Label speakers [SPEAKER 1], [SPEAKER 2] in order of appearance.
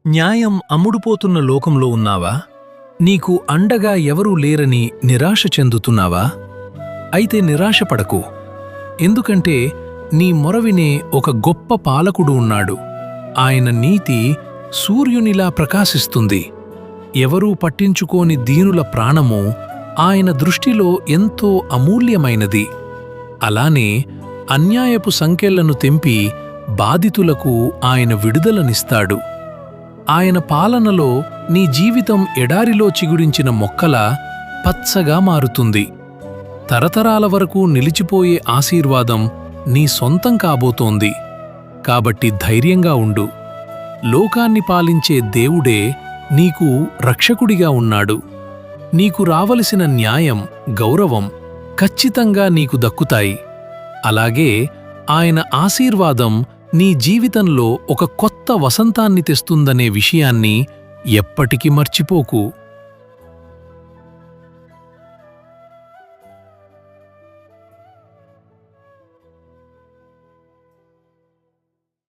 [SPEAKER 1] న్యాయం అమ్ముడుపోతున్న లోకంలో ఉన్నావా? నీకు అండగా ఎవరూ లేరని నిరాశ చెందుతున్నావా? అయితే నిరాశపడకు. ఎందుకంటే నీ మొరవినే ఒక గొప్ప పాలకుడు ఉన్నాడు. ఆయన నీతి సూర్యునిలా ప్రకాశిస్తుంది. ఎవరూ పట్టించుకోని దీనుల ప్రాణము ఆయన దృష్టిలో ఎంతో అమూల్యమైనది. అలానే అన్యాయపు సంకెళ్లను తెంపి బాధితులకు ఆయన విడుదలనిస్తాడు. ఆయన పాలనలో నీ జీవితం ఎడారిలో చిగురించిన మొక్కలా పచ్చగా మారుతుంది. తరతరాల వరకు నిలిచిపోయే ఆశీర్వాదం నీ సొంతం కాబోతోంది. కాబట్టి ధైర్యంగా ఉండు. లోకాన్ని పాలించే దేవుడే నీకు రక్షకుడిగా ఉన్నాడు. నీకు రావలసిన న్యాయం, గౌరవం ఖచ్చితంగా నీకు దక్కుతాయి. అలాగే ఆయన ఆశీర్వాదం నీ జీవితంలో ఒక కొత్త వసంతాన్ని తెస్తుందనే విషయాన్ని ఎప్పటికీ మర్చిపోకు.